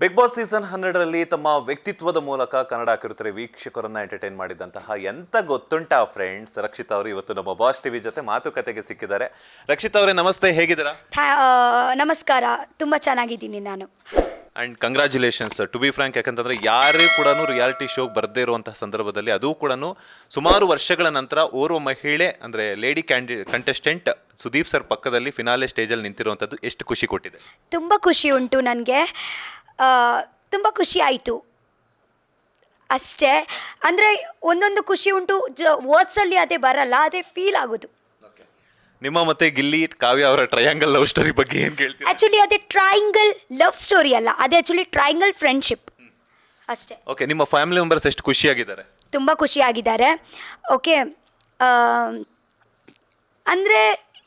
Big boss season 12ರಲ್ಲಿ ತಮ್ಮ ವ್ಯಕ್ತಿತ್ವದ ಮೂಲಕ ಕನ್ನಡ ಕಿರುತೆರೆ ವೀಕ್ಷಕರನ್ನ ಎಂಟರ್ಟೈನ್ ಮಾಡಿದಂತಹ ಎಂತ ಗೊತ್ತುಂಟಾ ಫ್ರೆಂಡ್ಸ್, ರಕ್ಷಿತಾ ಅವರು ಇವತ್ತು ನಮ್ಮ ಬಾಸ್ ಟಿವಿ ಜೊತೆ ಮಾತುಕತೆಗೆ ಸಿಕ್ಕಿದ್ದಾರೆ. ರಕ್ಷಿತಾ ಅವರೇ ನಮಸ್ತೆ, ಹೇಗಿದ್ದೀರಾ? ನಮಸ್ಕಾರ, ತುಂಬ ಚೆನ್ನಾಗಿದ್ದೀನಿ ನಾನು. And congratulations to be frank. ಯಾಕಂತಂದ್ರೆ ಯಾರೇ ಕೂಡ ರಿಯಾಲಿಟಿ ಶೋಗೆ ಬರದೇ ಇರುವಂತಹ ಸಂದರ್ಭದಲ್ಲಿ ಅದು ಕೂಡ ಸುಮಾರು ವರ್ಷಗಳ ನಂತರ ಓರ್ವ ಮಹಿಳೆ ಅಂದರೆ ಲೇಡಿ ಕಂಟೆಸ್ಟೆಂಟ್ ಸುದೀಪ್ ಸರ್ ಪಕ್ಕದಲ್ಲಿ ಫಿನಾಲೆ ಸ್ಟೇಜಲ್ಲಿ ನಿಂತಿರುವಂಥದ್ದು ಎಷ್ಟು ಖುಷಿ ಕೊಟ್ಟಿದೆ? ತುಂಬ ಖುಷಿ ಉಂಟು ನನಗೆ, ತುಂಬ ಖುಷಿ ಆಯಿತು ಅಷ್ಟೇ. ಅಂದರೆ ಒಂದೊಂದು ಖುಷಿ ಉಂಟು, ವರ್ಡ್ಸಲ್ಲಿ ಅದೇ ಬರಲ್ಲ, ಅದೇ ಫೀಲ್ ಆಗೋದು. ನಿಮ್ಮ ಮತ್ತೆ ಗಿಲ್ಲಿ ಕಾವ್ಯ ಅವರ ಟ್ರಯಾಂಗಲ್ ಲವ್ ಸ್ಟೋರಿ ಬಗ್ಗೆ ಏನು ಕೇಳ್ತೀರಾ? ಆ್ಯಕ್ಚುಲಿ ಅದೇ ಟ್ರಯಾಂಗಲ್ ಲವ್ ಸ್ಟೋರಿ ಅಲ್ಲ, ಅದೇ ಆ್ಯಕ್ಚುಲಿ ಟ್ರಯಾಂಗಲ್ ಫ್ರೆಂಡ್ಶಿಪ್ ಅಷ್ಟೇ. ಓಕೆ, ನಿಮ್ಮ ಫ್ಯಾಮಿಲಿ ಮೆಂಬರ್ಸ್ ಎಷ್ಟು ಖುಷಿಯಾಗಿದ್ದಾರೆ? ತುಂಬ ಖುಷಿಯಾಗಿದ್ದಾರೆ. ಓಕೆ, ಅಂದರೆ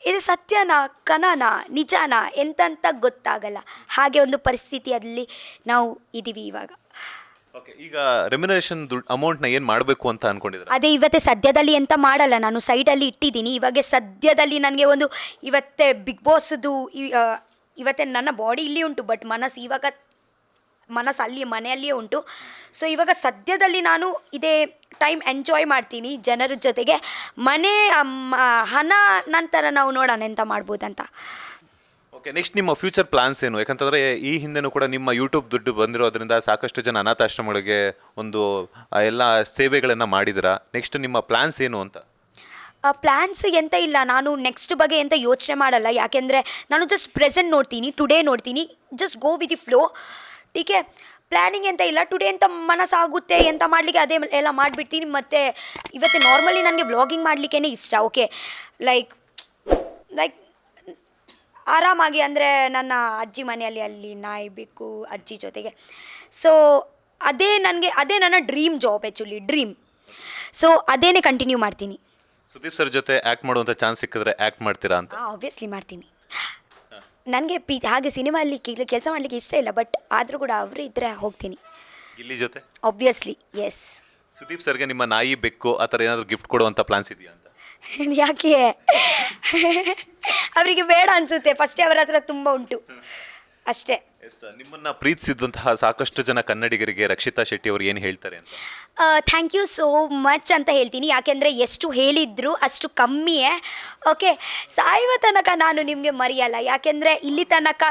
ಇದು ಸತ್ಯನಾ ಕನನಾ ನಿಜಾನಾ ಎಂತಂತ ಗೊತ್ತಾಗಲ್ಲ, ಹಾಗೆ ಒಂದು ಪರಿಸ್ಥಿತಿಯಲ್ಲಿ ನಾವು ಇದ್ದೀವಿ ಇವಾಗ. ಓಕೆ, ಈಗ ರೆಮ್ಯುನರೇಷನ್ ಅಮೌಂಟ್ನ ಏನು ಮಾಡಬೇಕು ಅಂತ ಅನ್ಕೊಂಡಿದ್ದಾರೆ? ಅದೇ ಇವತ್ತೇ ಸದ್ಯದಲ್ಲಿ ಎಂತ ಮಾಡಲ್ಲ, ನಾನು ಸೈಡಲ್ಲಿ ಇಟ್ಟಿದ್ದೀನಿ. ಇವಾಗ ಸದ್ಯದಲ್ಲಿ ನನಗೆ ಒಂದು ಇವತ್ತೇ ಬಿಗ್ ಬಾಸ್ದು ಇವತ್ತೇ ನನ್ನ ಬಾಡಿ ಇಲ್ಲಿ ಉಂಟು, ಬಟ್ ಮನಸ್ಸು ಅಲ್ಲಿ ಮನೆಯಲ್ಲಿಯೇ ಉಂಟು. ಸೊ ಇವಾಗ ಸದ್ಯದಲ್ಲಿ ನಾನು ಇದೇ ಟೈಮ್ ಎಂಜಾಯ್ ಮಾಡ್ತೀನಿ ಜನರ ಜೊತೆಗೆ. ಹಣ ನಂತರ ನಾವು ನೋಡೋಣ ಎಂತ ಮಾಡ್ಬೋದಂತ. ಓಕೆ, ನೆಕ್ಸ್ಟ್ ನಿಮ್ಮ ಫ್ಯೂಚರ್ ಪ್ಲಾನ್ಸ್ ಏನು? ಯಾಕಂತಂದರೆ ಈ ಹಿಂದೆನೂ ಕೂಡ ನಿಮ್ಮ ಯೂಟ್ಯೂಬ್ ದುಡ್ಡು ಬಂದಿರೋದ್ರಿಂದ ಸಾಕಷ್ಟು ಜನ ಅನಾಥಾಶ್ರಮಗಳಿಗೆ ಒಂದು ಎಲ್ಲ ಸೇವೆಗಳನ್ನು ಮಾಡಿದಿರಾ. ನೆಕ್ಸ್ಟ್ ನಿಮ್ಮ ಪ್ಲಾನ್ಸ್ ಏನು ಅಂತ? ಪ್ಲ್ಯಾನ್ಸ್ ಎಂತ ಇಲ್ಲ, ನಾನು ನೆಕ್ಸ್ಟ್ ಬಗ್ಗೆ ಎಂತ ಯೋಚನೆ ಮಾಡಲ್ಲ. ಯಾಕೆಂದರೆ ನಾನು ಜಸ್ಟ್ ಪ್ರೆಸೆಂಟ್ ನೋಡ್ತೀನಿ, ಟುಡೇ ನೋಡ್ತೀನಿ, just go with the flow. ಟೀಕೆ, ಪ್ಲ್ಯಾನಿಂಗ್ ಎಂತ ಇಲ್ಲ. ಟುಡೇ ಎಂತ ಮನಸ್ಸಾಗುತ್ತೆ ಎಂತ ಮಾಡಲಿಕ್ಕೆ ಅದೇ ಎಲ್ಲ ಮಾಡಿಬಿಡ್ತೀನಿ. ಮತ್ತು ಇವತ್ತು ನಾರ್ಮಲಿ ನನಗೆ ವ್ಲಾಗಿಂಗ್ ಮಾಡಲಿಕ್ಕೇ ಇಷ್ಟ. ಓಕೆ, ಲೈಕ್ ಆರಾಮಾಗಿ, ಅಂದರೆ ನನ್ನ ಅಜ್ಜಿ ಮನೆಯಲ್ಲಿ ಅಲ್ಲಿ ನಾಯಿ ಬೇಕು ಅಜ್ಜಿ ಜೊತೆಗೆ. ಸೊ ಅದೇ ನನ್ನ dream job, actually dream. So ಅದೇನೇ ಕಂಟಿನ್ಯೂ ಮಾಡ್ತೀನಿ. ಸುದೀಪ್ ಸರ್ ಜೊತೆ ಆ್ಯಕ್ಟ್ ಮಾಡುವಂಥ ಚಾನ್ಸ್ ಸಿಕ್ಕಿದ್ರೆ ಆ್ಯಕ್ಟ್ ಮಾಡ್ತೀರಾ ಅಂತ? ಆಬ್ವಿಯಸ್ಲಿ ಮಾಡ್ತೀನಿ. ನನಗೆ ಹಾಗೆ ಸಿನಿಮಾಲ್ಲಿ ಕೆಲಸ ಮಾಡಲಿಕ್ಕೆ ಇಷ್ಟ ಇಲ್ಲ, ಬಟ್ ಆದರೂ ಕೂಡ ಅವರು ಇದ್ದರೆ ಹೋಗ್ತೀನಿ. ಗಿಲ್ಲಿ ಜೊತೆ ಆಬ್ವಿಯಸ್ಲಿ ಎಸ್. ಸುದೀಪ್ ಸರ್ಗೆ ನಿಮ್ಮ ನಾಯಿ ಬೆಕ್ಕು ಆ ಥರ ಏನಾದರೂ ಗಿಫ್ಟ್ ಕೊಡುವಂಥ ಪ್ಲಾನ್ಸ್ ಇದೆಯಾ ಅಂತ? ಯಾಕೆ ಅವರಿಗೆ ಬೇಡ ಅನಿಸುತ್ತೆ, ಫಸ್ಟೇ ಅವರ ಹತ್ರ ತುಂಬ ಉಂಟು ಅಷ್ಟೇ. ಎಸ್, ನಿಮ್ಮನ್ನು ಪ್ರೀತಿಸಿದಂತಹ ಸಾಕಷ್ಟು ಜನ ಕನ್ನಡಿಗರಿಗೆ ರಕ್ಷಿತಾ ಶೆಟ್ಟಿ ಅವರು ಏನು ಹೇಳ್ತಾರೆ ಅಂತ? ಥ್ಯಾಂಕ್ ಯು ಸೋ ಮಚ್ ಅಂತ ಹೇಳ್ತೀನಿ. ಯಾಕೆಂದರೆ ಎಷ್ಟು ಹೇಳಿದ್ರು ಅಷ್ಟು ಕಮ್ಮಿಯೇ. ಓಕೆ, ಸಾಯುವ ತನಕ ನಾನು ನಿಮಗೆ ಮರೆಯಲ್ಲ. ಯಾಕೆಂದರೆ ಇಲ್ಲಿ ತನಕ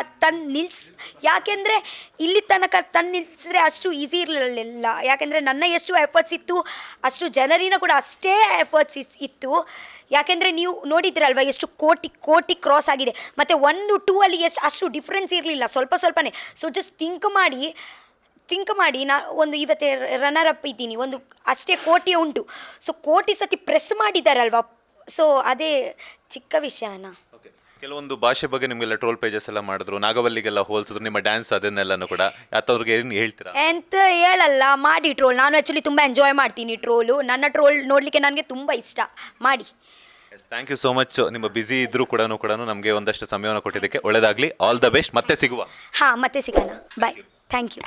ನಿಲ್ಲಿಸಿದ್ರೆ ಅಷ್ಟು ಈಸಿ ಇರಲಿಲ್ಲ. ಯಾಕೆಂದರೆ ನನ್ನ ಎಷ್ಟು ಎಫರ್ಟ್ಸ್ ಇತ್ತು ಅಷ್ಟು ಜನರಿನ ಕೂಡ ಅಷ್ಟೇ ಎಫರ್ಟ್ಸ್ ಇತ್ತು. ಯಾಕೆಂದರೆ ನೀವು ನೋಡಿದ್ರಲ್ವ ಎಷ್ಟು ಕೋಟಿ ಕ್ರಾಸ್ ಆಗಿದೆ. ಮತ್ತು 1, 2 ಅಲ್ಲಿ ಅಷ್ಟು ಡಿಫ್ರೆನ್ಸ್ ಇರಲಿಲ್ಲ, ಸ್ವಲ್ಪನೇ. ಸೊ ಜಸ್ಟ್ ಥಿಂಕ್ ಮಾಡಿ ನಾ ಒಂದು ಇವತ್ತೇ ರನ್ನರ್ ಅಪ್ ಇದ್ದೀನಿ, ಒಂದು ಅಷ್ಟೇ ಕೋಟಿ ಉಂಟು. ಸೊ ಕೋಟಿ ಸತಿ ಪ್ರೆಸ್ ಮಾಡಿದ್ದಾರಲ್ವ, ಸೊ ಅದೇ ಚಿಕ್ಕ ವಿಷಯನ. ಓಕೆ, ಕೆಲವೊಂದು ಭಾಷೆ ಬಗ್ಗೆ ನಿಮಗೆಲ್ಲ ಟ್ರೋಲ್ ಪೇಜಸ್ ಎಲ್ಲ ಮಾಡಿದ್ರು, ನಾಗವಲ್ಲಿಗೆಲ್ಲ ಹೋಲಿಸಿದ್ರು, ನಿಮ್ಮ ಡ್ಯಾನ್ಸ್ ಅದನ್ನೆಲ್ಲನೂ ಕೂಡ ಯಾತವ್ರಿಗೆ ಏನು ಹೇಳ್ತೀರಾ? ಎಂತ ಹೇಳಲ್ಲ, ಮಾಡಿ ಟ್ರೋಲ್. ನಾನು ಆ್ಯಕ್ಚುಲಿ ತುಂಬ ಎಂಜಾಯ್ ಮಾಡ್ತೀನಿ ಟ್ರೋಲು. ನನ್ನ ಟ್ರೋಲ್ ನೋಡಲಿಕ್ಕೆ ನನಗೆ ತುಂಬ ಇಷ್ಟ, ಮಾಡಿ. Thank you so much. ನಿಮ್ಮ ಬ್ಯುಸಿ ಇದ್ರೂ ಕೂಡ ನಮಗೆ ಒಂದಷ್ಟು ಸಮಯವನ್ನು ಕೊಟ್ಟಿದ್ದಕ್ಕೆ ಒಳ್ಳೆಯದಾಗಲಿ. All the best. ಮತ್ತೆ ಸಿಗುವ. ಹಾಂ, ಮತ್ತೆ ಸಿಗೋಣ. ಬಾಯ್. Thank you.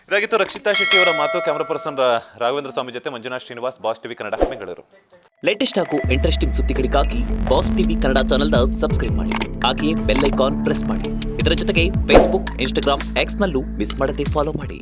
ಇದಾಗಿತ್ತು ರಕ್ಷಿತಾ ಶೆಟ್ಟಿ ಅವರ ಮಾತು. ಕ್ಯಾಮರಾ ಪರ್ಸನ್ ರಾಘವೇಂದ್ರ ಸ್ವಾಮಿ ಜೊತೆ Manjunath Srinivas, boss TV Kannada, Bengaluru. Latest ಹಾಗೂ ಇಂಟ್ರೆಸ್ಟಿಂಗ್ ಸುದ್ದಿಗಳಿಗಾಗಿ ಬಾಸ್ ಟಿವಿ ಕನ್ನಡ ಚಾನೆಲ್ನ ಸಬ್ಸ್ಕ್ರೈಬ್ ಮಾಡಿ. ಹಾಗೆಯೇ ಬೆಲ್ ಐಕಾನ್ ಪ್ರೆಸ್ ಮಾಡಿ. ಇದರ ಜೊತೆಗೆ ಫೇಸ್ಬುಕ್, ಇನ್ಸ್ಟಾಗ್ರಾಮ್, ಎಕ್ಸ್ನಲ್ಲೂ ಮಿಸ್ ಮಾಡದೆ ಫಾಲೋ ಮಾಡಿ.